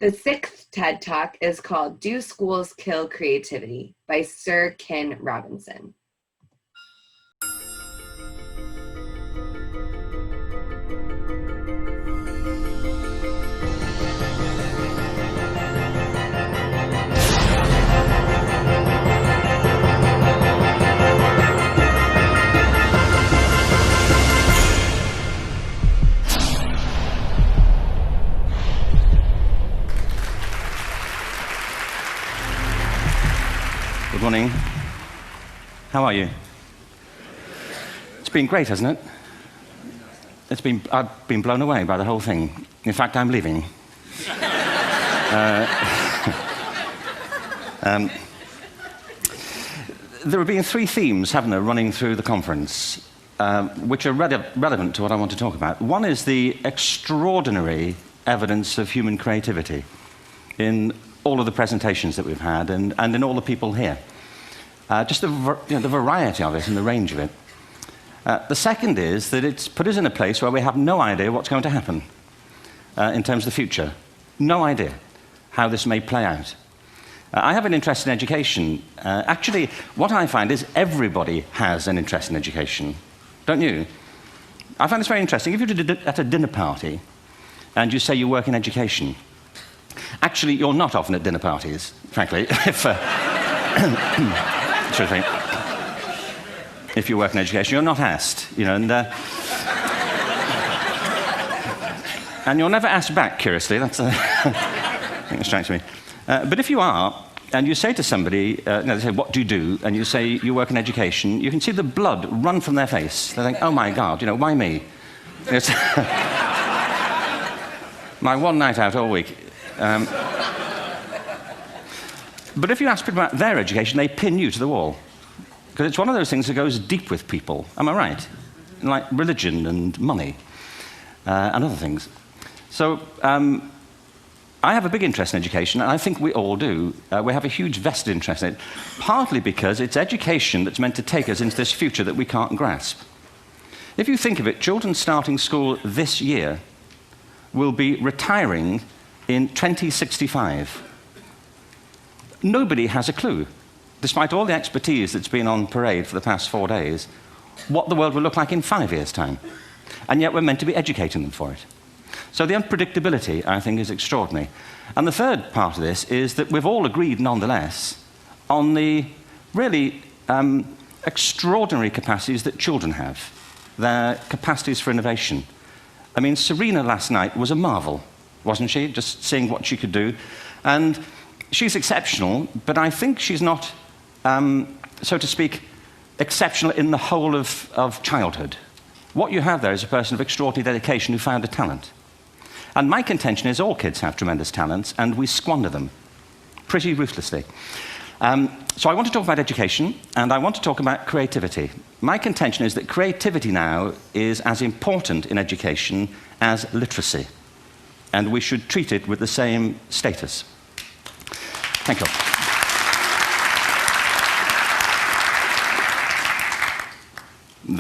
The sixth TED Talk is called Do Schools Kill Creativity by Sir Ken Robinson. Good morning. How are you? It's been great, hasn't it? I've been blown away by the whole thing. In fact, I'm leaving. There have been three themes, haven't there, running through the conference, which are relevant to what I want to talk about. One is the extraordinary evidence of human creativity in all of the presentations that we've had and in all the people here. Just the variety of it and the range of it. The second is that it's put us in a place where we have no idea what's going to happen in terms of the future. No idea how this may play out. I have an interest in education. Actually, what I find is everybody has an interest in education. Don't you? I find this very interesting. If you're at a dinner party and you say you work in education, actually, you're not often at dinner parties, frankly, if you work in education, you're not asked, and you're never asked back, curiously. That's I think it strikes me. But if you are, and you say to somebody, they say, what do you do? And you say, you work in education, you can see the blood run from their face. They think, oh my God, why me? It's my one night out all week. But if you ask people about their education, they pin you to the wall. Because it's one of those things that goes deep with people. Am I right? Like religion and money and other things. So I have a big interest in education, and I think we all do. We have a huge vested interest in it, partly because it's education that's meant to take us into this future that we can't grasp. If you think of it, children starting school this year will be retiring in 2065. Nobody has a clue, despite all the expertise that's been on parade for the past 4 days, what the world will look like in 5 years' time. And yet we're meant to be educating them for it. So the unpredictability, I think, is extraordinary. And the third part of this is that we've all agreed, nonetheless, on the really extraordinary capacities that children have, their capacities for innovation. I mean, Serena last night was a marvel, wasn't she? Just seeing what she could do. And she's exceptional, but I think she's not, so to speak, exceptional in the whole of childhood. What you have there is a person of extraordinary dedication who found a talent. And my contention is all kids have tremendous talents, and we squander them pretty ruthlessly. So I want to talk about education, and I want to talk about creativity. My contention is that creativity now is as important in education as literacy, and we should treat it with the same status. Thank you.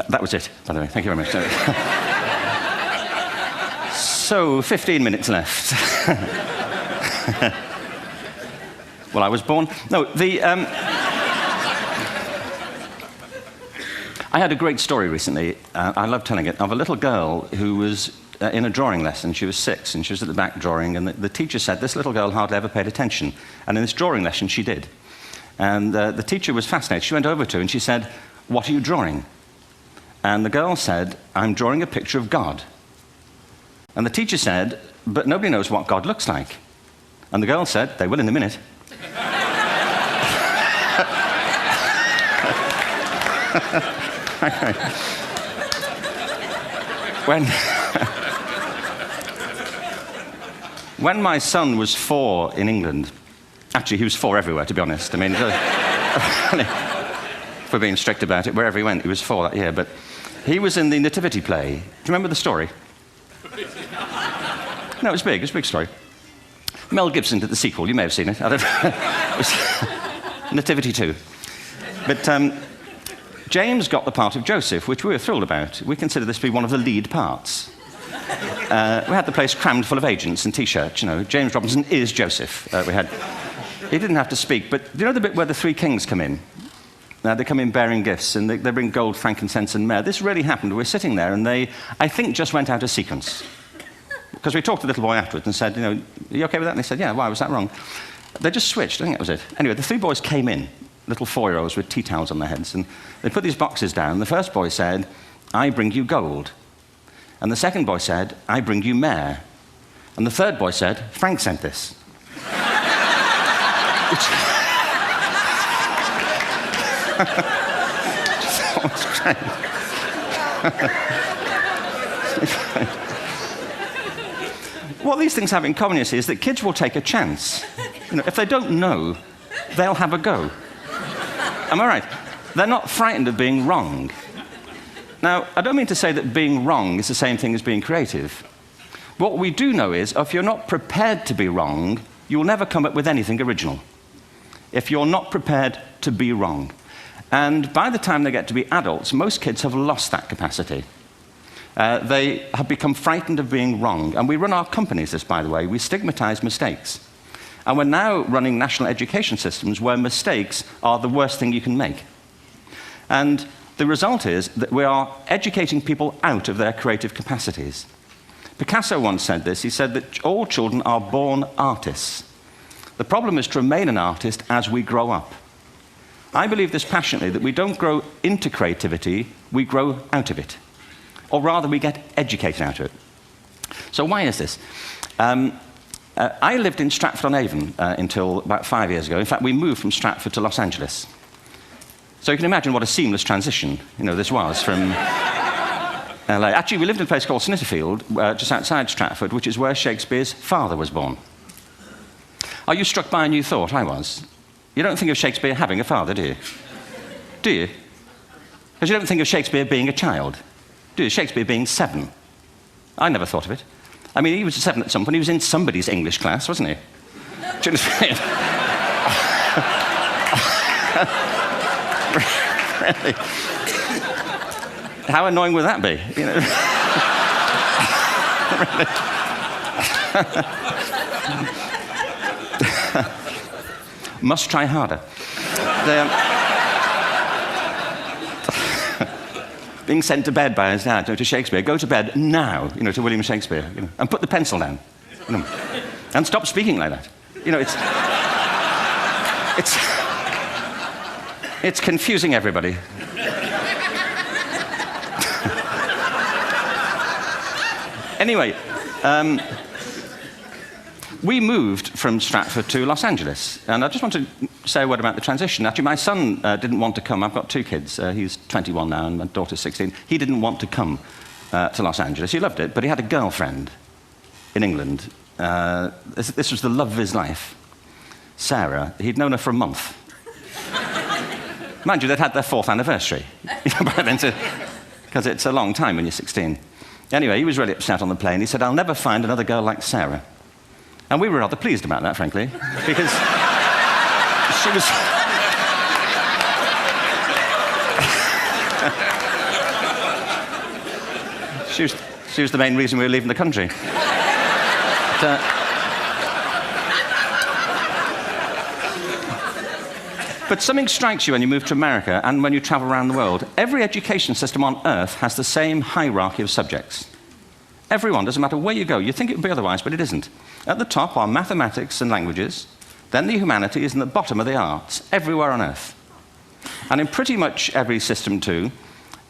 That was it, by the way. Thank you very much. So, 15 minutes left. Well, I was born... No, I had a great story recently, I love telling it, of a little girl who was in a drawing lesson. She was 6, and she was at the back drawing, and the teacher said, this little girl hardly ever paid attention. And in this drawing lesson, she did. And the teacher was fascinated. She went over to her, and she said, what are you drawing? And the girl said, I'm drawing a picture of God. And the teacher said, but nobody knows what God looks like. And the girl said, they will in a minute. When my son was 4 in England, actually he was 4 everywhere, to be honest. I mean, if we're being strict about it, wherever he went, he was 4 that year. But he was in the Nativity play. Do you remember the story? No, it was big. It was a big story. Mel Gibson did the sequel. You may have seen it. I don't know. It was Nativity 2. But James got the part of Joseph, which we were thrilled about. We consider this to be one of the lead parts. we had the place crammed full of agents and T-shirts. You know, James Robinson is Joseph. He didn't have to speak, but do you know the bit where the three kings come in? They come in bearing gifts, and they bring gold, frankincense, and myrrh. This really happened. We're sitting there, and they, I think, just went out of sequence. Because we talked to the little boy afterwards and said, you know, are you okay with that? And they said, yeah, why, was that wrong? They just switched, I think that was it. Anyway, the three boys came in, little 4-year-olds with tea towels on their heads, and they put these boxes down. The first boy said, I bring you gold. And the second boy said, I bring you myrrh. And the third boy said, Frank sent this. That was great. What these things have in common, you see, is that kids will take a chance. You know, if they don't know, they'll have a go. Am I right? They're not frightened of being wrong. Now, I don't mean to say that being wrong is the same thing as being creative. What we do know is, if you're not prepared to be wrong, you'll never come up with anything original. If you're not prepared to be wrong. And by the time they get to be adults, most kids have lost that capacity. They have become frightened of being wrong. And we run our companies this, by the way. We stigmatize mistakes. And we're now running national education systems where mistakes are the worst thing you can make. And the result is that we are educating people out of their creative capacities. Picasso once said this. He said that all children are born artists. The problem is to remain an artist as we grow up. I believe this passionately, that we don't grow into creativity, we grow out of it. Or rather, we get educated out of it. So why is this? I lived in Stratford-on-Avon until about 5 years ago. In fact, we moved from Stratford to Los Angeles. So you can imagine what a seamless transition, you know, this was from LA. Actually, we lived in a place called Snitterfield, just outside Stratford, which is where Shakespeare's father was born. Are you struck by a new thought? I was. You don't think of Shakespeare having a father, do you? Do you? Because you don't think of Shakespeare being a child. Do you? Shakespeare being 7. I never thought of it. I mean, he was 7 at some point. He was in somebody's English class, wasn't he? Do you understand? Really? How annoying would that be? You know? Must try harder. Being sent to bed by his dad, to Shakespeare, go to bed now, to William Shakespeare, and put the pencil down, and stop speaking like that. It's confusing everybody. Anyway, we moved from Stratford to Los Angeles, and I just want to say a word about the transition. Actually, my son didn't want to come. I've got 2 kids. He's 21 now, and my daughter's 16. He didn't want to come to Los Angeles. He loved it, but he had a girlfriend in England. This was the love of his life, Sarah. He'd known her for a month. Mind you, they'd had their 4th anniversary, because it's a long time when you're 16. Anyway, he was really upset on the plane. He said, "I'll never find another girl like Sarah." And we were rather pleased about that, frankly, because she was the main reason we were leaving the country. But something strikes you when you move to America and when you travel around the world. Every education system on Earth has the same hierarchy of subjects. Everyone, doesn't matter where you go. You think it would be otherwise, but it isn't. At the top are mathematics and languages, then the humanities, and at the bottom are the arts, everywhere on Earth. And in pretty much every system, too,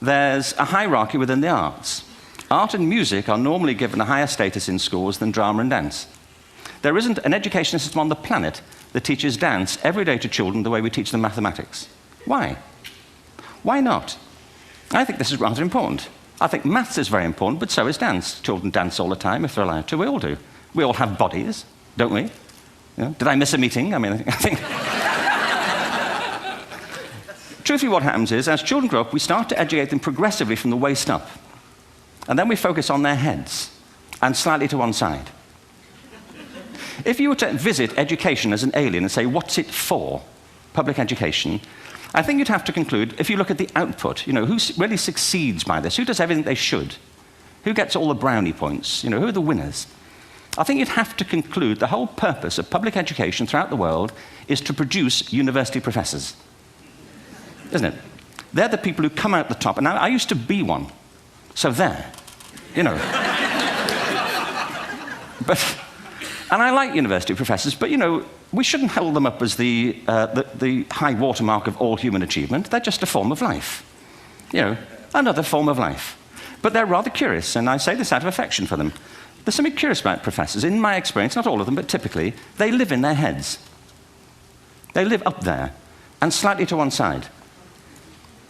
there's a hierarchy within the arts. Art and music are normally given a higher status in schools than drama and dance. There isn't an education system on the planet that teaches dance every day to children the way we teach them mathematics. Why? Why not? I think this is rather important. I think maths is very important, but so is dance. Children dance all the time if they're allowed to. We all do. We all have bodies, don't we? Did I miss a meeting? I think... Truthfully, what happens is, as children grow up, we start to educate them progressively from the waist up. And then we focus on their heads, and slightly to one side. If you were to visit education as an alien and say, what's it for, public education, I think you'd have to conclude, if you look at the output, who really succeeds by this, who does everything they should, Who gets all the brownie points? You know, who are the winners? I think you'd have to conclude the whole purpose of public education throughout the world is to produce university professors, isn't it? They're the people who come out the top. And I used to be one, so there, you know. And I like university professors, but, you know, we shouldn't hold them up as the high watermark of all human achievement. They're just a form of life, you know, another form of life. But they're rather curious, and I say this out of affection for them. There's something curious about professors. In my experience, not all of them, but typically, they live in their heads. They live up there, and slightly to one side.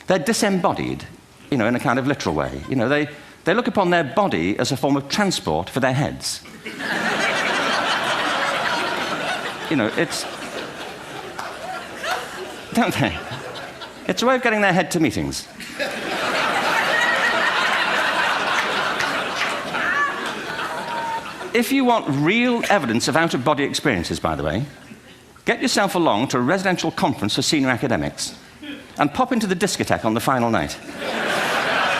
They're disembodied, you know, in a kind of literal way. You know, they look upon their body as a form of transport for their heads. You know, it's... Don't they? It's a way of getting their head to meetings. If you want real evidence of out-of-body experiences, by the way, get yourself along to a residential conference for senior academics and pop into the discotheque on the final night.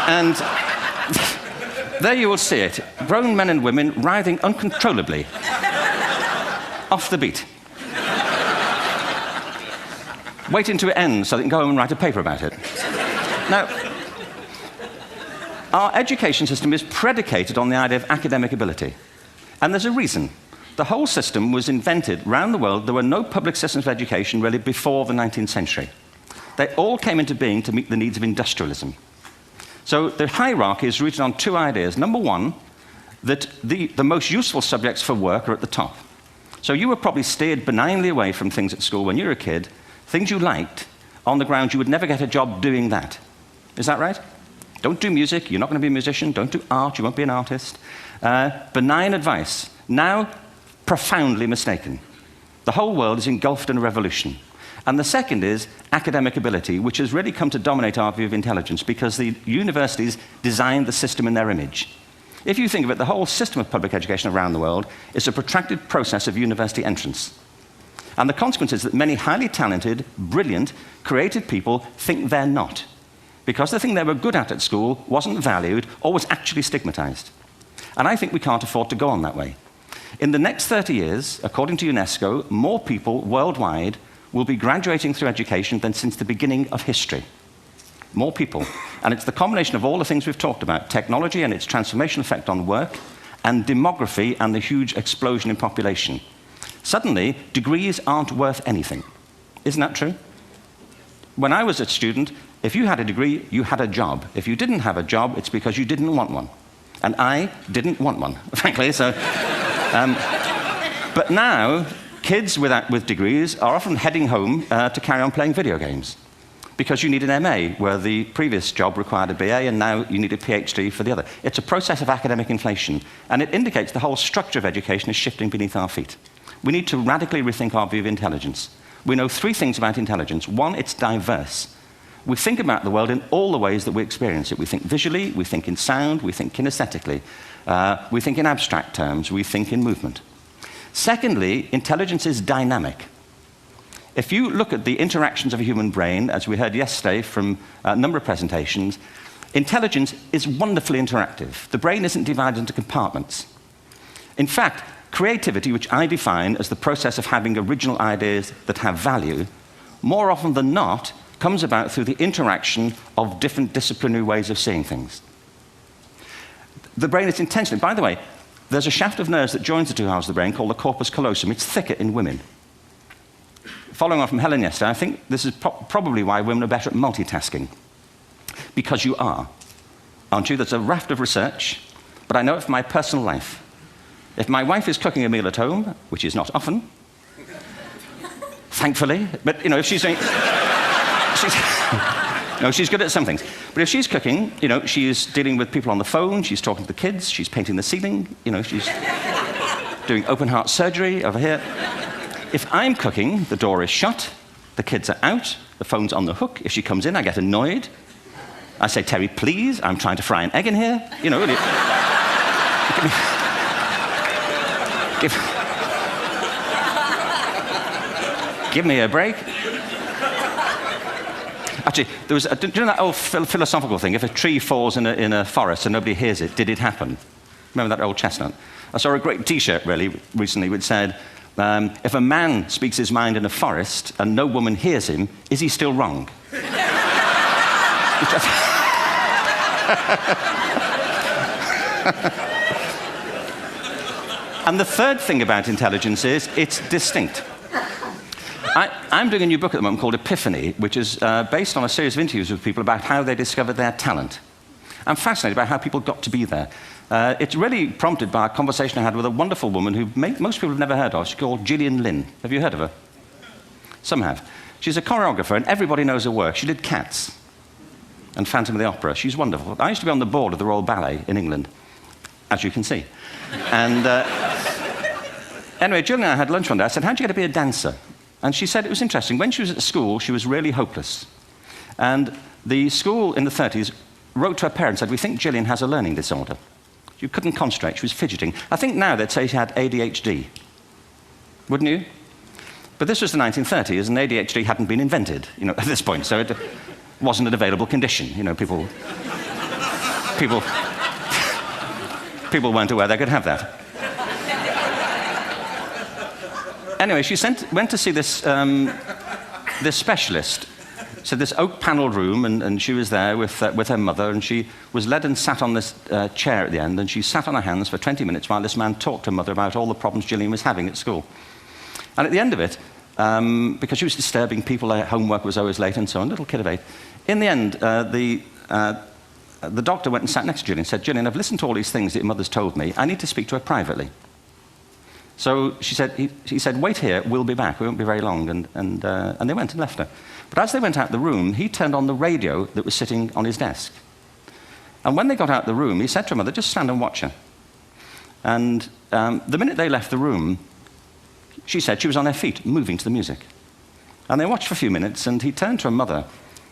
And there you will see it. Grown men and women writhing uncontrollably off the beat. Waiting to end so they can go home and write a paper about it. Now, our education system is predicated on the idea of academic ability. And there's a reason. The whole system was invented around the world. There were no public systems of education really before the 19th century. They all came into being to meet the needs of industrialism. So the hierarchy is rooted on two ideas. Number one, that the most useful subjects for work are at the top. So you were probably steered benignly away from things at school when you were a kid, things you liked, on the ground you would never get a job doing that. Is that right? Don't do music, you're not going to be a musician. Don't do art, you won't be an artist. Benign advice, now profoundly mistaken. The whole world is engulfed in a revolution. And the second is academic ability, which has really come to dominate our view of intelligence because the universities designed the system in their image. If you think of it, the whole system of public education around the world is a protracted process of university entrance. And the consequence is that many highly talented, brilliant, creative people think they're not, because the thing they were good at school wasn't valued or was actually stigmatized. And I think we can't afford to go on that way. In the next 30 years, according to UNESCO, more people worldwide will be graduating through education than since the beginning of history. More people. And it's the combination of all the things we've talked about, technology and its transformational effect on work, and demography and the huge explosion in population. Suddenly, degrees aren't worth anything. Isn't that true? When I was a student, if you had a degree, you had a job. If you didn't have a job, it's because you didn't want one. And I didn't want one, frankly. So, but now, kids with degrees are often heading home to carry on playing video games because you need an MA, where the previous job required a BA, and now you need a PhD for the other. It's a process of academic inflation, and it indicates the whole structure of education is shifting beneath our feet. We need to radically rethink our view of intelligence. We know three things about intelligence. One, it's diverse. We think about the world in all the ways that we experience it. We think visually, we think in sound, we think kinesthetically, we think in abstract terms, we think in movement. Secondly, intelligence is dynamic. If you look at the interactions of a human brain, as we heard yesterday from a number of presentations, intelligence is wonderfully interactive. The brain isn't divided into compartments. In fact, creativity, which I define as the process of having original ideas that have value, more often than not, comes about through the interaction of different disciplinary ways of seeing things. The brain is intentionally, by the way, there's a shaft of nerves that joins the two halves of the brain called the corpus callosum. It's thicker in women. Following on from Helen yesterday, I think this is probably why women are better at multitasking. Because you are, aren't you? There's a raft of research, but I know it from my personal life. If my wife is cooking a meal at home, which is not often, thankfully, but, you know, if she's doing... No, she's good at some things. But if she's cooking, you know, she's dealing with people on the phone, she's talking to the kids, she's painting the ceiling, you know, she's doing open heart surgery over here. If I'm cooking, the door is shut, the kids are out, the phone's on the hook. If she comes in, I get annoyed. I say, Terry, please, I'm trying to fry an egg in here. You know, really. Give me a break. Actually, there was, do you know that old philosophical thing? If a tree falls in a forest and nobody hears it, did it happen? Remember that old chestnut? I saw a great T-shirt recently which said, if a man speaks his mind in a forest and no woman hears him, is he still wrong? And the third thing about intelligence is it's distinct. I'm doing a new book at the moment called Epiphany, which is based on a series of interviews with people about how they discovered their talent. I'm fascinated by how people got to be there. It's really prompted by a conversation I had with a wonderful woman who most people have never heard of. She's called Gillian Lynn. Have you heard of her? Some have. She's a choreographer, and everybody knows her work. She did Cats and Phantom of the Opera. She's wonderful. I used to be on the board of the Royal Ballet in England, as you can see. And anyway, Gillian and I had lunch one day. I said, how'd you get to be a dancer? And she said it was interesting. When she was at school, she was really hopeless. And the school in the 30s wrote to her parents and said, we think Gillian has a learning disorder. She couldn't concentrate. She was fidgeting. I think now they'd say she had ADHD. Wouldn't you? But this was the 1930s, and ADHD hadn't been invented, at this point. So it wasn't an available condition. People weren't aware they could have that. Anyway, she went to see this specialist. So this oak-panelled room, and she was there with her mother, and she was led and sat on this chair at the end, and she sat on her hands for 20 minutes while this man talked to her mother about all the problems Gillian was having at school. And at the end of it, because she was disturbing people, her homework was always late and so on, little kid of 8, in the end, the doctor went and sat next to Gillian and said, Gillian, I've listened to all these things that your mother's told me. I need to speak to her privately. So he said, wait here, we'll be back. We won't be very long. And they went and left her. But as they went out the room, he turned on the radio that was sitting on his desk. And when they got out the room, he said to her mother, just stand and watch her. And the minute they left the room, she said she was on her feet, moving to the music. And they watched for a few minutes, and he turned to her mother,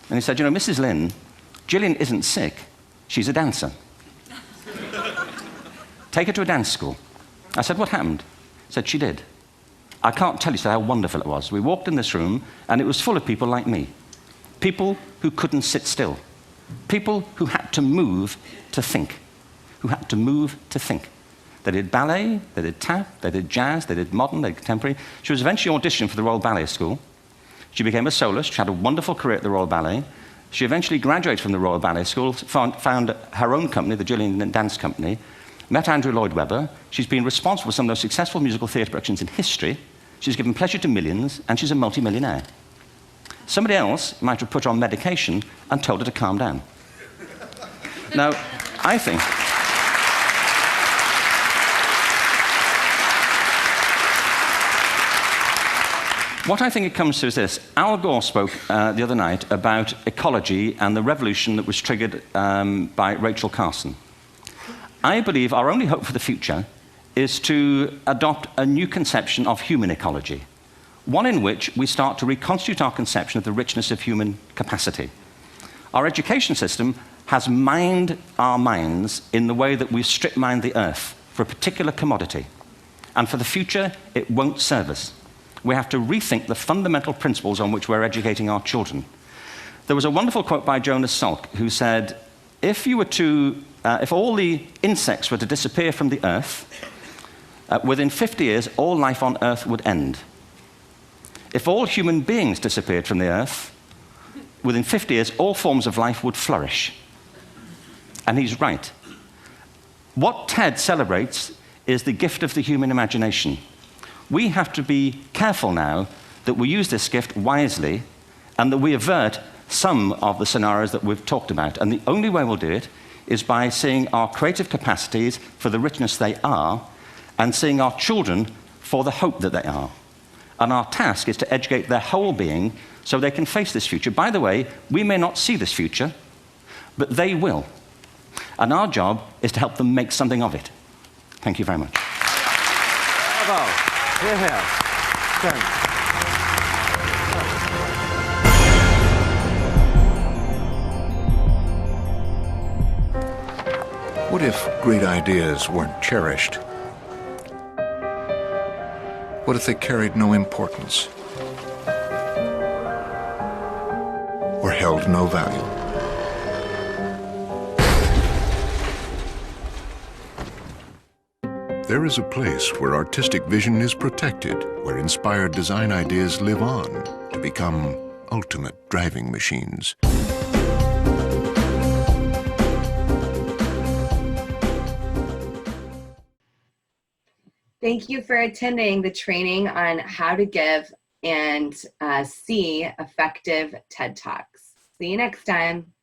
and he said, Mrs. Lynn, Gillian isn't sick, she's a dancer. Take her to a dance school. I said, what happened? He said, she did. I can't tell you how wonderful it was. We walked in this room, and it was full of people like me. People who couldn't sit still. People who had to move to think. Who had to move to think. They did ballet, they did tap, they did jazz, they did modern, they did contemporary. She was eventually auditioned for the Royal Ballet School. She became a soloist. She had a wonderful career at the Royal Ballet. She eventually graduated from the Royal Ballet School, found her own company, the Gillian Dance Company, met Andrew Lloyd Webber. She's been responsible for some of the most successful musical theatre productions in history. She's given pleasure to millions, and she's a multi-millionaire. Somebody else might have put her on medication and told her to calm down. Now, I think... What I think it comes to is this. Al Gore spoke the other night about ecology and the revolution that was triggered by Rachel Carson. I believe our only hope for the future is to adopt a new conception of human ecology, one in which we start to reconstitute our conception of the richness of human capacity. Our education system has mined our minds in the way that we strip mine the earth for a particular commodity, and for the future, it won't serve us. We have to rethink the fundamental principles on which we're educating our children. There was a wonderful quote by Jonas Salk, who said, if all the insects were to disappear from the earth, within 50 years, all life on earth would end. If all human beings disappeared from the earth, within 50 years, all forms of life would flourish. And he's right. What TED celebrates is the gift of the human imagination. We have to be careful now that we use this gift wisely and that we avert some of the scenarios that we've talked about. And the only way we'll do it is by seeing our creative capacities for the richness they are and seeing our children for the hope that they are. And our task is to educate their whole being so they can face this future. By the way, we may not see this future, but they will. And our job is to help them make something of it. Thank you very much. Bravo. Here, here. Thanks. What if great ideas weren't cherished? What if they carried no importance? Or held no value. There is a place where artistic vision is protected, where inspired design ideas live on to become ultimate driving machines. Thank you for attending the training on how to give and see effective TED Talks. See you next time.